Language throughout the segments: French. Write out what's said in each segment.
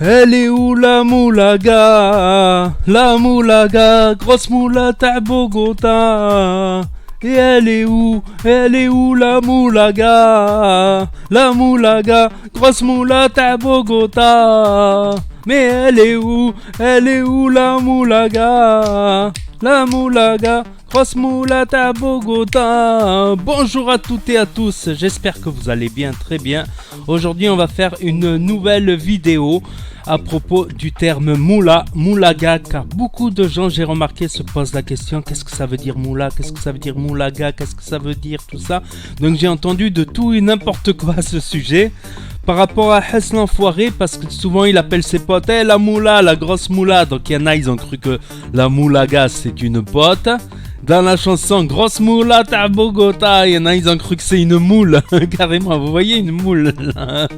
Elle est où la moulaga? La moulaga, grosse moula ta Bogota. Et elle est où? Elle est où la moulaga? La moulaga, grosse moula ta Bogota. Mais elle est où? Elle est où la moulaga? La moulaga, grosse moula ta Bogota. Bonjour à toutes et à tous, j'espère que vous allez bien, très bien. Aujourd'hui on va faire une nouvelle vidéo à propos du terme moula, moulaga, car beaucoup de gens, j'ai remarqué, se posent la question: qu'est-ce que ça veut dire moula, qu'est-ce que ça veut dire moulaga, qu'est-ce que ça veut dire tout ça. Donc j'ai entendu de tout et n'importe quoi à ce sujet. Par rapport à Hess l'enfoiré, parce que souvent il appelle ses potes hey, la moula, la grosse moula. Donc il y en a, ils ont cru que la moulaga c'est une pote. Dans la chanson Grosse moula ta Bogota, il y en a, ils ont cru que c'est une moule. Carrément, vous voyez une moule là.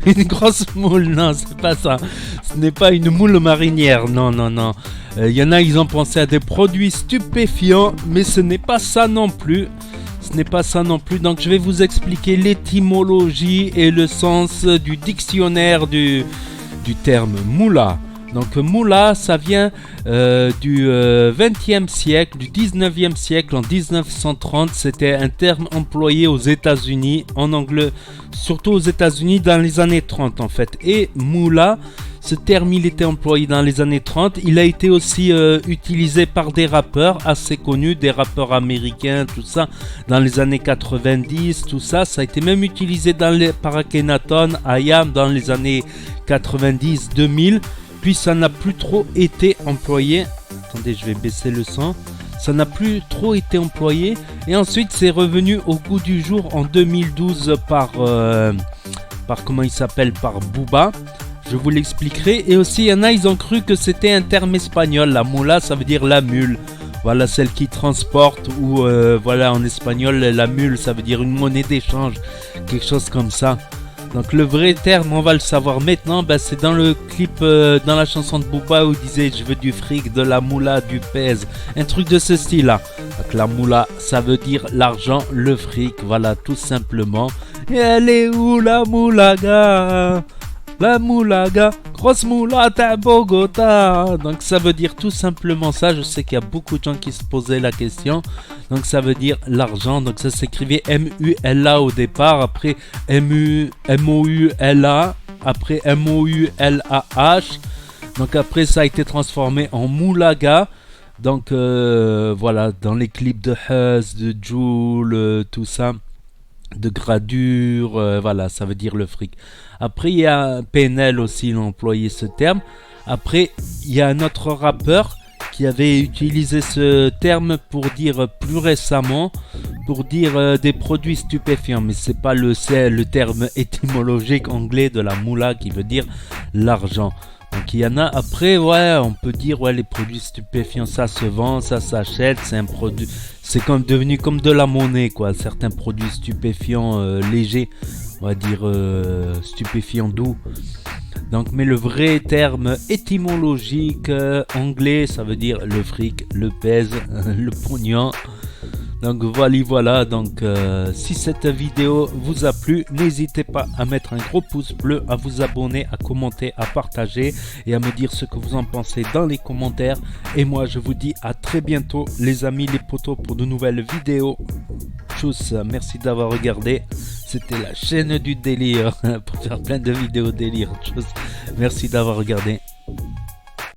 Une grosse moule, non, c'est pas ça. Ce n'est pas une moule marinière, non, non, non. Il y en a, ils ont pensé à des produits stupéfiants, mais ce n'est pas ça non plus. Ce n'est pas ça non plus, donc je vais vous expliquer l'étymologie et le sens du dictionnaire du terme moula. Donc moula, ça vient du 20e siècle, du 19e siècle. En 1930, c'était un terme employé aux États-Unis, en anglais, surtout aux États-Unis dans les années 30 en fait. Et moula, ce terme, il était employé dans les années 30. Il a été aussi utilisé par des rappeurs assez connus, des rappeurs américains, tout ça, dans les années 90, tout ça. Ça a été même utilisé par Akhenaton, IAM dans les années 90-2000. Puis ça n'a plus trop été employé. Attendez, je vais baisser le son. Ça n'a plus trop été employé. Et ensuite, c'est revenu au goût du jour en 2012 par comment il s'appelle, par Booba. Je vous l'expliquerai. Et aussi, il y en a, ils ont cru que c'était un terme espagnol. La moula, ça veut dire la mule. Voilà, celle qui transporte. Ou voilà, en espagnol, la mule, ça veut dire une monnaie d'échange. Quelque chose comme ça. Donc le vrai terme, on va le savoir maintenant, c'est dans le clip, dans la chanson de Booba où il disait je veux du fric, de la moula, du pèse, un truc de ce style là. Donc la moula, ça veut dire l'argent, le fric, voilà tout simplement. Et elle est où la moulaga? La moulaga, grosse moula ta Bogota. Donc ça veut dire tout simplement ça. Je sais qu'il y a beaucoup de gens qui se posaient la question. Donc ça veut dire l'argent. Donc ça s'écrivait M-U-L-A au départ. Après M-O-U-L-A. Après M-O-U-L-A-H. Donc après ça a été transformé en moulaga. Donc voilà, dans les clips de Huzz, de Jul, tout ça. De gradure, voilà, ça veut dire le fric. Après, il y a PNL aussi, il a employé ce terme. Après, il y a un autre rappeur qui avait utilisé ce terme pour dire plus récemment, pour dire des produits stupéfiants. Mais c'est pas le terme étymologique anglais de la moula qui veut dire l'argent. Donc il y en a, après, ouais, on peut dire, ouais, les produits stupéfiants, ça se vend, ça s'achète, c'est un produit, c'est comme devenu comme de la monnaie, quoi. Certains produits stupéfiants légers, on va dire stupéfiants doux. Donc, mais le vrai terme étymologique anglais, ça veut dire le fric, le pèse, le pognon. Donc voilà, donc si cette vidéo vous a plu, n'hésitez pas à mettre un gros pouce bleu, à vous abonner, à commenter, à partager et à me dire ce que vous en pensez dans les commentaires. Et moi je vous dis à très bientôt les amis, les potos, pour de nouvelles vidéos. Tchuss, merci d'avoir regardé. C'était la chaîne du délire pour faire plein de vidéos délire. Tchuss, merci d'avoir regardé.